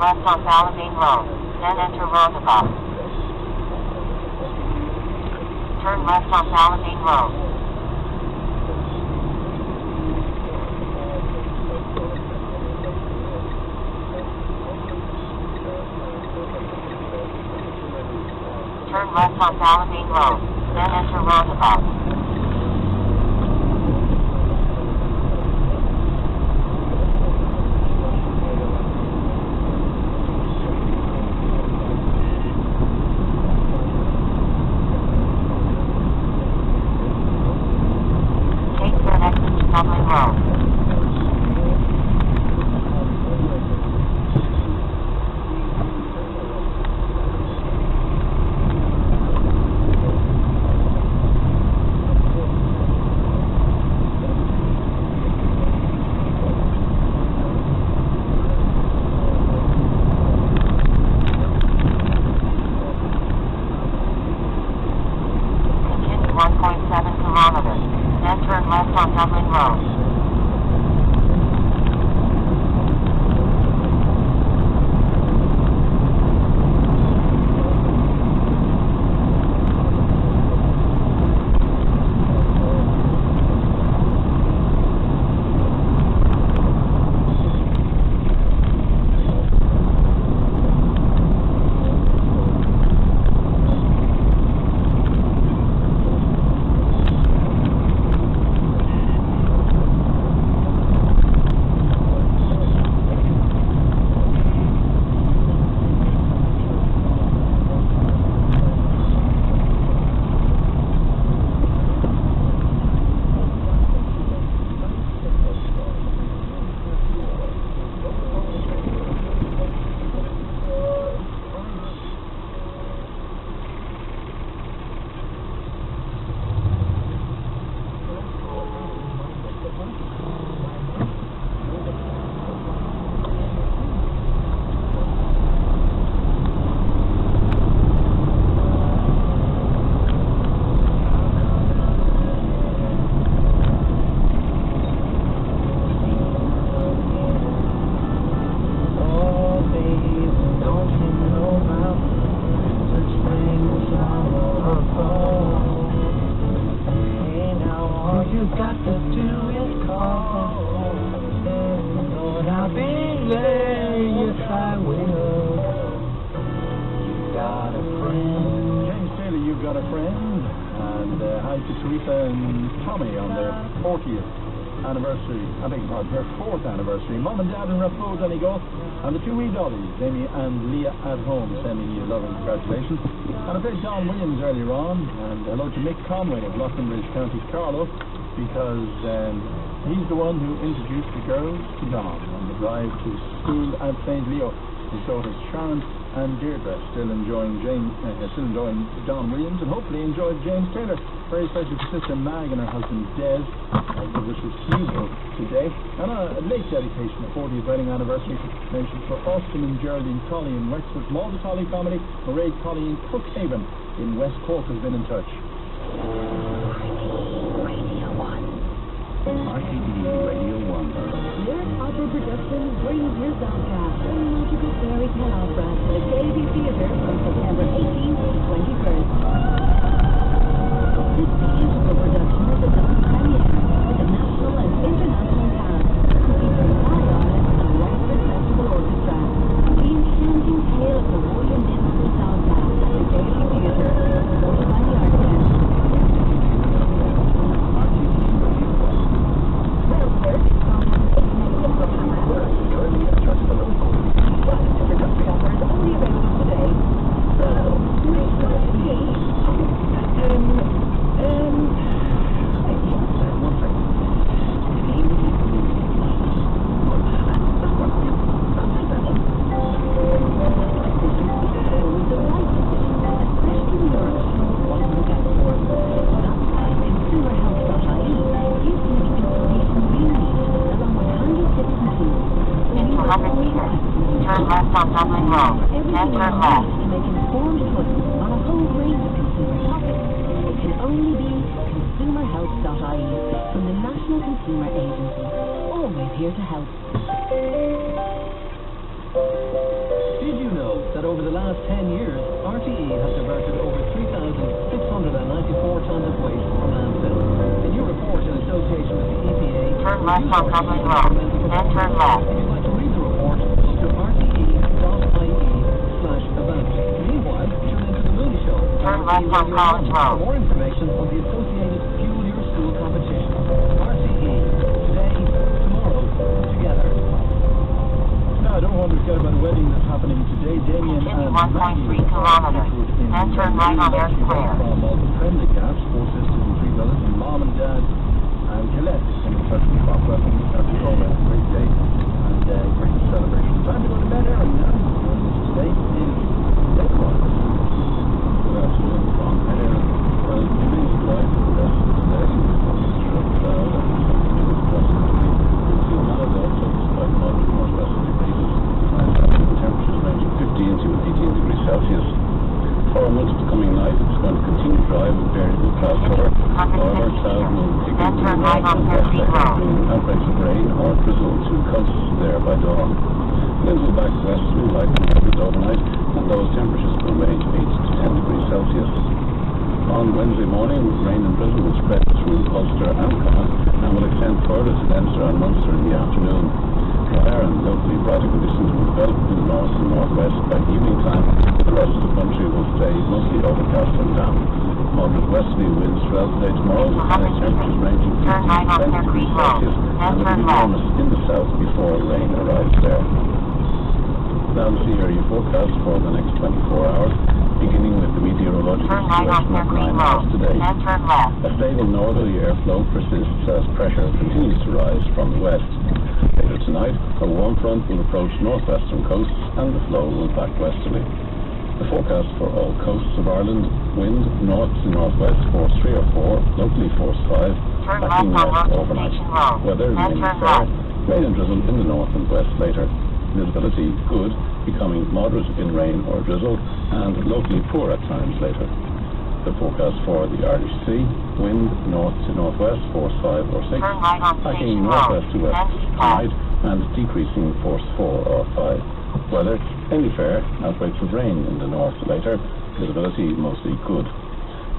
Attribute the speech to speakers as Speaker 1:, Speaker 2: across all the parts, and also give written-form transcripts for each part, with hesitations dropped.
Speaker 1: left on Ballymene Road, then enter roundabout. Turn left on Ballymene Road. Turn left on Ballymene Road, then enter roundabout. Take your exit to Dublin Road. Continue 1.7 kilometers, then turn left on Dublin Road.
Speaker 2: Got a friend, and hi to Teresa and Tommy on their 40th anniversary, I beg your pardon, their 4th anniversary. Mum and Dad in Rathbone, there you go, and the two wee dollies, Amy and Leah at home, sending you love and congratulations. And I played John Williams earlier on, and hello to Mick Conway of Lockenbridge, County Carlow, because he's the one who introduced the girls to Don on the drive to school at St. Leo. His daughters Sharon and Deirdre still enjoying John Williams, and hopefully enjoyed James Taylor. Very special to sister Mag and her husband Des. Good wishes to you both today. And a late dedication, a 40th wedding anniversary mentioned for Austin and Geraldine Colley in Wexford. From all the Colley family, Mairead Colley in Cookhaven in West Cork has been in touch.
Speaker 3: RTE Radio 1.
Speaker 4: Lyric Opera Productions brings your Belfast a magical fairy tale opera to the Galway Theatre from September 18th to 21st. This beautiful production is a double premiere with a national and international cast, featuring live artists and Wexford Festival Orchestra. The enchanting tale of the William Minster Belfast at the Galway Theatre, supported by the Arts Council.
Speaker 1: on Dublin Road, then turn left.
Speaker 4: To make informed choices on a whole range of consumer topics. It can only be consumerhealth.ie from the National Consumer Agency. Always here to help.
Speaker 5: that over the last 10 years, RTE has diverted over 3,694 tonnes of waste from landfill. A new report in association with the EPA...
Speaker 1: Turn left on Dublin Road, then turn left.
Speaker 5: If you'd like to read the report, go to rte.ie/event. Meanwhile, tune into The Mooney Show.
Speaker 1: Turn left on College Road.
Speaker 5: For more information on the associated Fuel Your School competition. RTE. Today, tomorrow, together.
Speaker 2: Now, I don't want to forget about a wedding that's happening today. Damien
Speaker 1: Continue
Speaker 2: and
Speaker 1: 1.3
Speaker 2: Maggie
Speaker 1: kilometers, then turn right on Air Square.
Speaker 2: From all the friendly cats, 4 sisters and 3 brothers, and mom and dad, and Gillette in the church of Cockwell in Castletown. Great day and great celebration. Time to go to Met Erin now. Today is Deadline. Good afternoon from Met Erin. Well, today's drive for the rest of today.
Speaker 3: Temperatures ranging 15 to 18 degrees Celsius. For much of the coming night, it's going to continue dry with variable cloud cover. However, cloud will thicken to the north and west later, bringing outbreaks of rain or drizzle to coasts there by dawn. Winds will back westerly like overnight, and those temperatures will range 8 to 10 degrees Celsius. On Wednesday morning, rain and drizzle will spread through Ulster and Connacht and will extend further to Leinster and Munster in the afternoon. Dry and locally brighter conditions will develop in the north and northwest by evening time. The rest of the country will stay mostly overcast and damp. Moderate westerly winds throughout the day tomorrow, with high temperatures ranging 15 to 20 degrees Celsius, and it will be warmest in the south before rain arrives there. Now the sea area forecast for the next 24 hours, beginning with the meteorological situation at 9 hours today. A stable northerly airflow persists as pressure continues to rise from the west. Later tonight, a warm front will approach northwestern coasts and the flow will back westerly. The forecast for all coasts of Ireland: wind north to northwest force 3 or 4, locally force 5, backing west overnight. Weather mainly fair, rain and drizzle in the north and west later. Visibility good, becoming moderate in rain or drizzle, and locally poor at times later. The forecast for the Irish Sea: wind north to northwest force 5 or 6, backing northwest to west tonight, and decreasing force 4 or 5. Weather mainly fair, outbreaks of rain in the north later, visibility mostly good.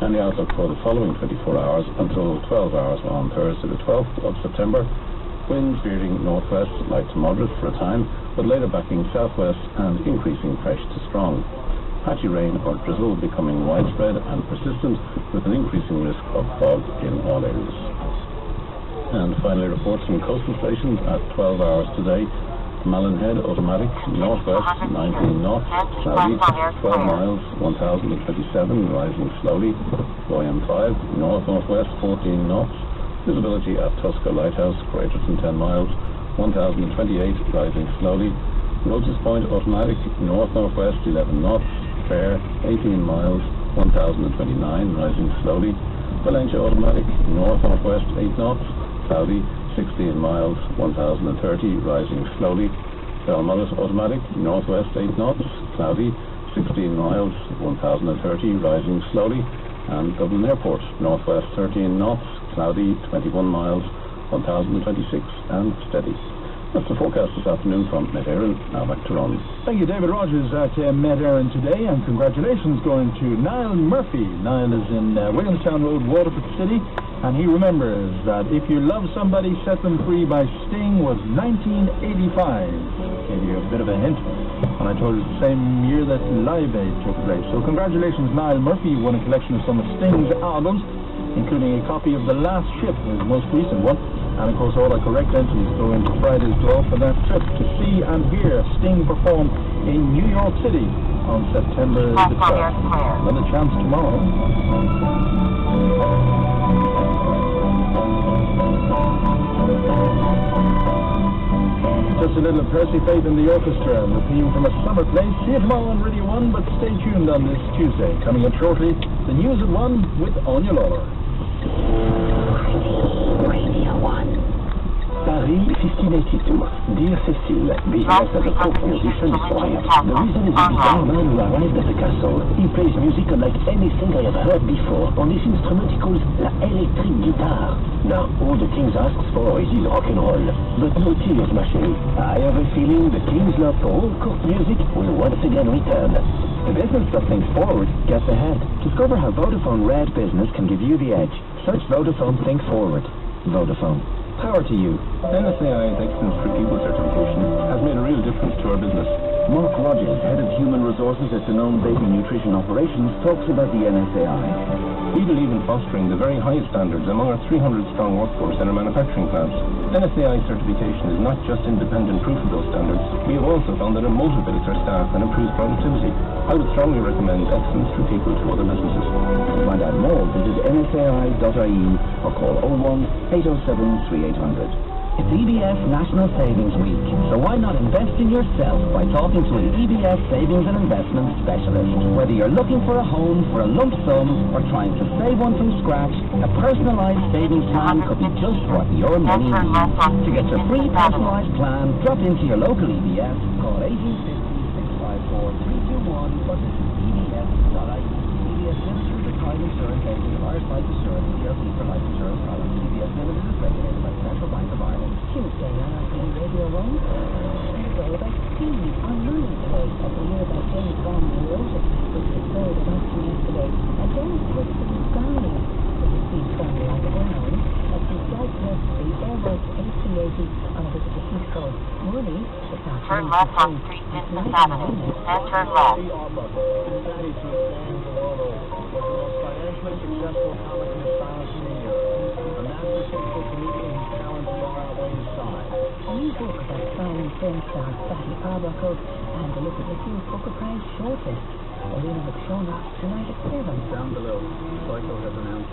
Speaker 3: And the outlook for the following 24 hours until 12 hours on Thursday the 12th of September: winds veering northwest light to moderate for a time, but later backing southwest and increasing fresh to strong. Patchy rain or drizzle becoming widespread and persistent, with an increasing risk of fog in all areas. And finally, reports from coastal stations at 12 hours today: Mallinhead automatic northwest 19 knots, cloudy 12 miles 1027, rising slowly. Boyne 5 north-northwest 14 knots, visibility at Tuska Lighthouse greater than 10 miles 1028, rising slowly. Rogers Point automatic north-northwest 11 knots, fair 18 miles 1029, rising slowly. Valentia automatic north-northwest 8 knots, cloudy 16 miles 1030, rising slowly. Belmullet automatic northwest 8 knots, cloudy 16 miles 1030, rising slowly. And Dublin Airport northwest 13 knots, cloudy 21 miles 1026, and steady. That's the forecast this afternoon from Met Erin. Now back to Ron.
Speaker 2: Thank you, David Rogers at Met Erin today, and congratulations going to Niall Murphy. Niall is in Williamstown Road, Waterford City, and he remembers that If You Love Somebody, Set Them Free by Sting was 1985. Gave you a bit of a hint, and I told you the same year that Live Aid took place. So congratulations, Niall Murphy. You won a collection of some of Sting's albums, including a copy of The Last Ship, his most recent one. And of course, all our correct entries go into Friday's draw for that trip to see and hear Sting perform in New York City on September the 12th. Another chance tomorrow. Just a little of Percy Faith in the orchestra, and the theme from A Summer Place. See you tomorrow on Radio 1, but stay tuned on this Tuesday. Coming up shortly, the news at 1 with Anya Lawler.
Speaker 3: Radio 1.
Speaker 6: April 1582. Dear Cecile, business as a folk musician is quiet. The reason is a bizarre man who arrived at the castle. He plays music unlike anything I have heard before. On this instrument he calls la electric guitar. Now, all the king asks for is his rock and roll. But no tears, ma chérie. I have a feeling the king's love for old court music will once again return. The business that thinks forward gets ahead. Discover how Vodafone Red Business can give you the edge. Search Vodafone Think Forward. Vodafone. Power to you.
Speaker 3: NSAI's Excellence for People certification has made a real difference to our business.
Speaker 6: Mark Rogers, Head of Human Resources at Danone Baby Nutrition Operations, talks about the NSAI.
Speaker 3: We believe in fostering the very highest standards among our 300-strong workforce in our manufacturing plants. NSAI certification is not just independent proof of those standards. We have also found that it motivates our staff and improves productivity. I would strongly recommend Excellence for People to other businesses.
Speaker 6: To find out more, visit nsai.ie or call 01-807-3800. It's EBS National Savings Week, so why not invest in yourself by talking to an EBS Savings and Investment Specialist? Whether you're looking for a home for a lump sum or trying to save one from scratch, a personalised savings plan could be just what your money needs. To get your free personalised plan, drop into your local EBS, call 1850-654-321 or visit ebs.ie. EBS Limited is a private insurance agent of Irish Life Insurance, PLC for life insurance products. EBS Limited is regulated by the Central Bank of Ireland.
Speaker 4: Tuesday on RTE Radio 1, and a day about speed on money today, as we hear about James Bond neurosis, which was sold at auction yesterday. And Dennis Wilson drowning with a speed travel on the ground, as he flight test the Airbus A380 on a visit to Heathrow. Morley, this afternoon.
Speaker 1: Turn left on Street Vincent Avenue, then turn left.
Speaker 2: Was the most financially successful comic in Spanish media. A master 6-foot comedian whose talents far outweigh his size.
Speaker 4: A new book about starring film star Fatty Arbuckle and a look at this year's Booker Prize shortlist. Arena have shown up tonight at 7.
Speaker 2: Down below, Psycho has announced,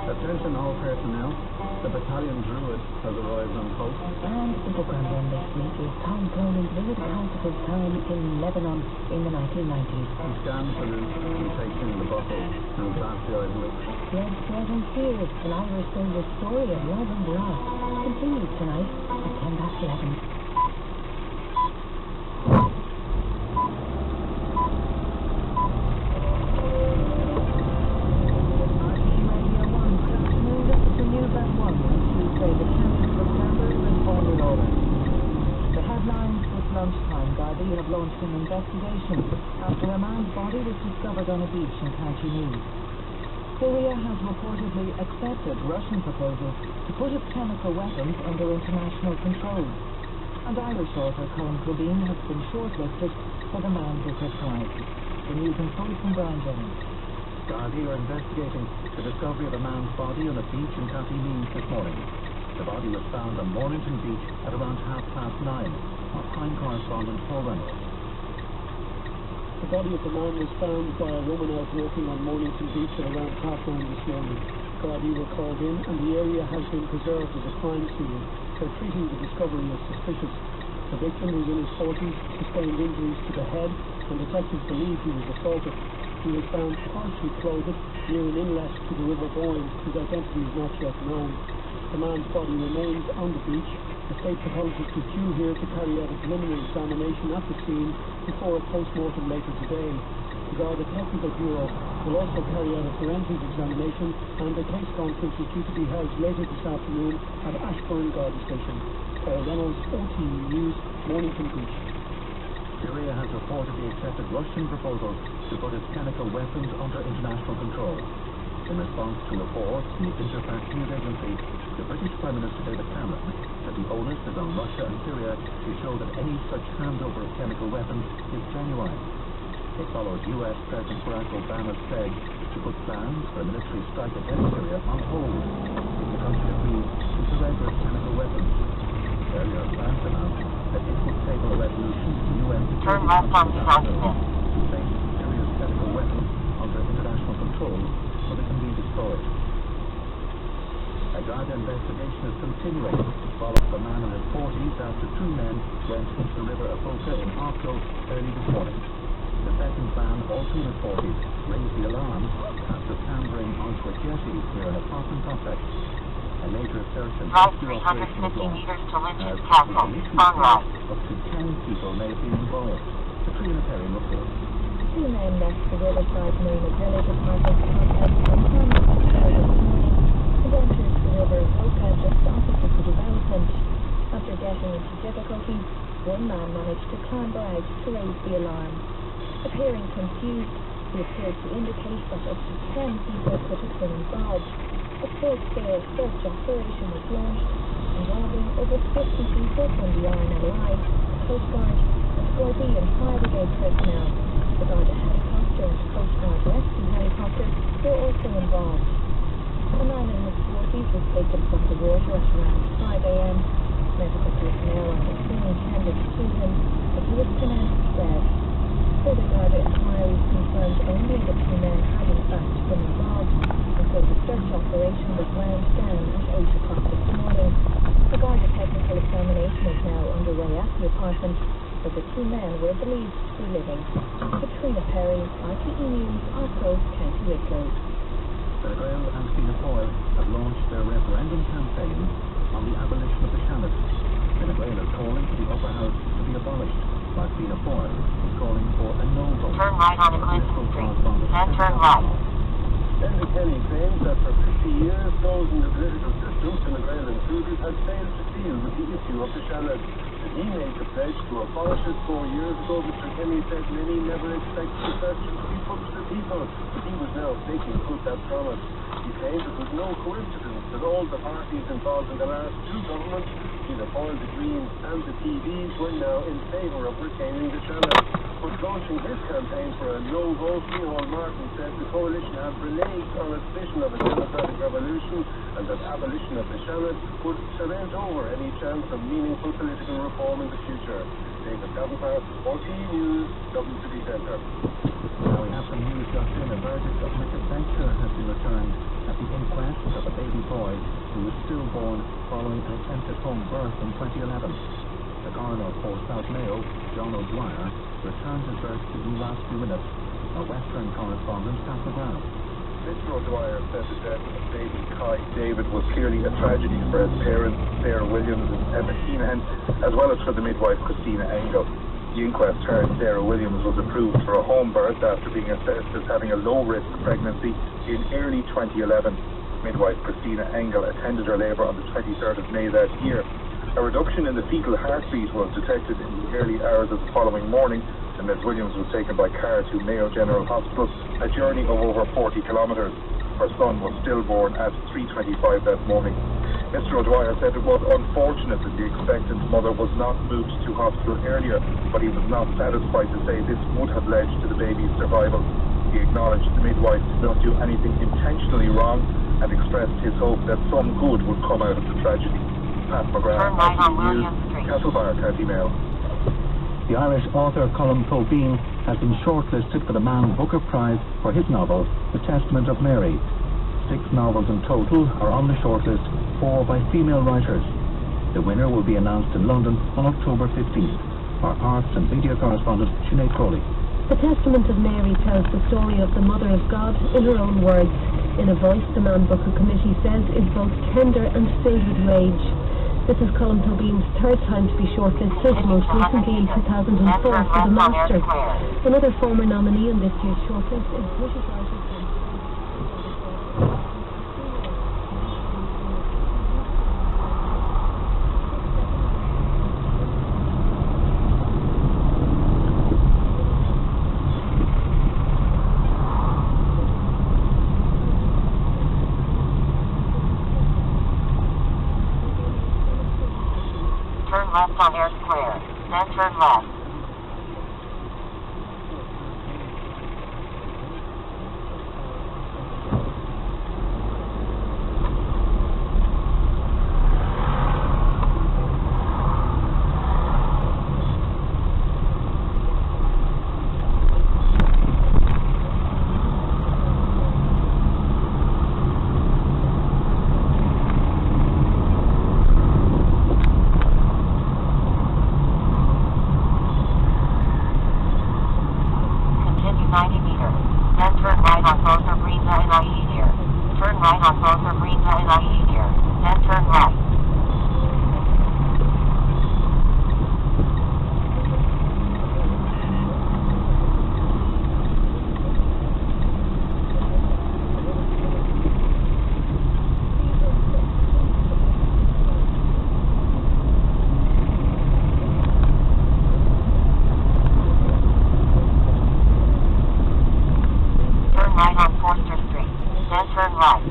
Speaker 2: attention all personnel, the battalion druid has arrived on post.
Speaker 4: And the book on one this week is Tom Cronin's vivid account of his time in Lebanon in the 1990s.
Speaker 2: He scans the route, he takes in the buckle, and glassy-eyed looks.
Speaker 4: Blood, Sweat and Tears, an Irish soldier's story of love and loss, continues tonight at 11:10. Have launched an investigation after a man's body was discovered on a beach in County Meath. Syria has reportedly accepted Russian proposals to put its chemical weapons under international control. And Irish author Colin Corbeen has been shortlisted for the Man Booker Prize. The news and full from Brian Jennings.
Speaker 2: Gardaí are investigating the discovery of a man's body on a beach in County Meath this morning. The body was found on Mornington Beach at around 9:30. Our crime correspondent Paul Reynolds.
Speaker 7: The body of the man was found by a woman out walking on Mornington Beach at around 9:30 this morning. Gardaí were called in and the area has been preserved as a crime scene. They're treating the discovery as suspicious. The victim, who's in his 40s, sustained injuries to the head and detectives believe he was assaulted. He was found partially clothed near an inlet to the River Boyne, whose identity is not yet known. The man's body remains on the beach. The state pathologists is due here to carry out a preliminary examination at the scene before a post-mortem later today. The Garda Technical Bureau will also carry out a forensics examination and a case conference is due to be held later this afternoon at Ashburn Garda Station. Paul Reynolds, OTE News, Mornington Beach.
Speaker 2: Syria has reportedly accepted Russian proposals to put its chemical weapons under international control. In response to reports from the Interfax news agency, the British Prime Minister David Cameron said the onus is on Russia and Syria to show that any such handover of chemical weapons is genuine. It follows US President Barack Obama's pledge to put plans for a military strike against Syria on hold if the country agrees to surrender its chemical weapons. Earlier, France announced that it would table a resolution to the UN
Speaker 1: Turn left on South Smith.
Speaker 2: to place Syria's chemical weapons under international control so they can be destroyed. A Garda investigation is continuing following a man in his 40s after two men went into the river Avoca in Arklow early this morning. The second man, also in his 40s, raised the alarm after clambering onto a jetty near an apartment complex. A A major search and
Speaker 1: Drive
Speaker 2: rescue operation was
Speaker 1: 350
Speaker 2: launched.
Speaker 1: meters to Lynch's
Speaker 2: As
Speaker 1: Castle.
Speaker 2: initially
Speaker 1: On right.
Speaker 2: up to 10 people may have been involved. Katrina Perry reports.
Speaker 4: Two men left the riverside main village apartment complex on Sunday this morning and entered the river Roca just opposite the development. After getting into difficulties, one man managed to clamber out to raise the alarm. Appearing confused, he appeared to indicate that up to 10 people could have been involved. A full-scale search operation was launched, involving over 50 people from the RNLI, the Coast Guard, SYB and fire brigade personnel. The Garda helicopter and Coast Guard rescue helicopters were also involved. A man in his 40s was taken from the water at around 5 a.m. Medical personnel on the scene tended to him, but he was pronounced dead. Further Garda inquiries confirmed only the two men had in fact been involved, and so the search operation was wound down at 8 o'clock this morning. A Garda technical examination is now underway at the apartment, where the two men were believed to be living. Katrina Perry, RTE News, Arco, County Wicklow.
Speaker 2: Fine Gael and Fianna Fáil have launched their referendum campaign on the abolition of the Sept. Fine Gael is calling for the upper house to be abolished, while Fianna Fáil is calling for a no vote.
Speaker 1: Turn right on Clinton Street. Then turn left.
Speaker 3: Enda Kenny claims that for 50 years those in the political system, Fine Gael included, had failed to deal with the issue of the Sept. He made the pledge to abolish it 4 years ago. Mr. Kenny said many never expected the question to be put to the people, but he was now making good that promise. He claimed it was no coincidence that all the parties involved in the last two governments, Fianna Fáil, the Greens and the TDs, were now in favour of retaining the Sept. But launching his campaign for a no vote, Micheál Martin said the coalition had reneged on its vision of a democratic revolution and that abolition of the Sept would cement over any chance of meaningful political reform in the future. David Davenport, RTE News, Dublin City Centre.
Speaker 2: Now we have some news just in. A verdict of misadventure has been returned at the inquest of a baby boy who was stillborn following an attempted home birth in 2011. The coroner for South Mayo, John O'Dwyer, returned his verdict in the last few minutes. Our Western correspondent, Pat McGrath.
Speaker 3: Mr. O'Dwyer said the death of baby Kai David was clearly a tragedy for his parents, Sarah Williams and Emma Keenan, as well as for the midwife Christina Engel. The inquest heard Sarah Williams was approved for a home birth after being assessed as having a low-risk pregnancy in early 2011. Midwife Christina Engel attended her labour on the 23rd of May that year. A reduction in the fetal heartbeat was detected in the early hours of the following morning, and Ms. Williams was taken by car to Mayo General Hospital, a journey of over 40 kilometres. Her son was stillborn at 3:25 that morning. Mr. O'Dwyer said it was unfortunate that the expectant mother was not moved to hospital earlier, but he was not satisfied to say this would have led to the baby's survival. He acknowledged the midwife did not do anything intentionally wrong and expressed his hope that some good would come out of the tragedy. Pat McGrath,
Speaker 1: Turn right on
Speaker 3: RTE News,
Speaker 1: William Street.
Speaker 3: Castlebar, County Mail.
Speaker 2: The Irish author Colm Tóibín has been shortlisted for the Man Booker Prize for his novel, The Testament of Mary. 6 novels in total are on the shortlist, 4 by female writers. The winner will be announced in London on October 15th. Our arts and media correspondent, Sinead Crowley.
Speaker 4: The Testament of Mary tells the story of the Mother of God in her own words, in a voice the Man Booker Committee says is both tender and filled with rage. This is Colm Tóibín's third time to be shortlisted, most recently in 2004 for The Master. Another former nominee in this year's shortlist is British writer
Speaker 1: Turn left on Air Square. Then turn left. Continue 90 meters. Then turn right on Rosa Brisa and Ayer. Turn right on both of Rita and IE here. Then turn right. Right on Forster Street, then turn right.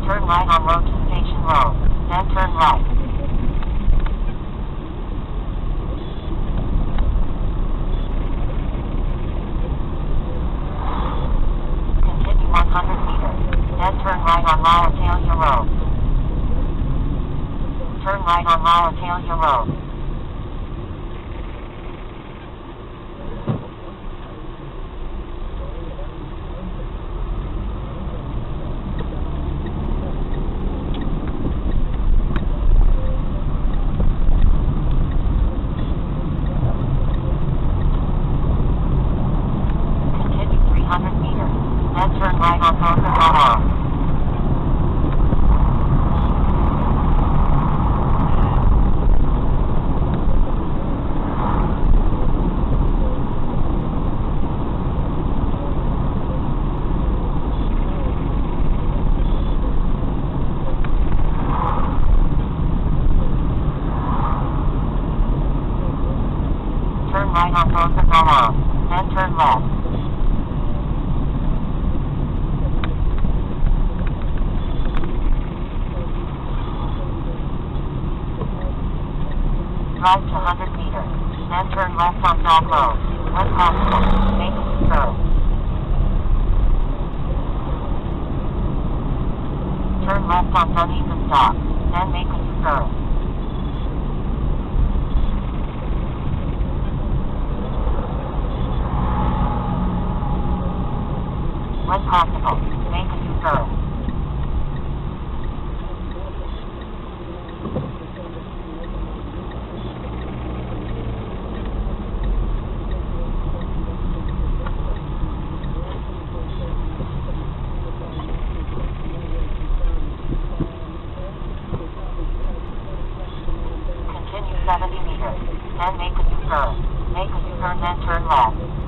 Speaker 1: Turn right on Road to Station Road, then turn right. Continue 100 meters, then turn right on Laurentalia Road. Turn right on Laurentalia Road. Then turn right on Northern Road. Turn right on Northern Road. Then turn left. Drive to 100 meters, then turn left on Dock Road. When possible, make a U-turn. Turn left on Dunedin Dock, then make a U-turn. When possible, make a U-turn. Continue 70 meters, then make a U-turn. Make a U-turn, then turn left.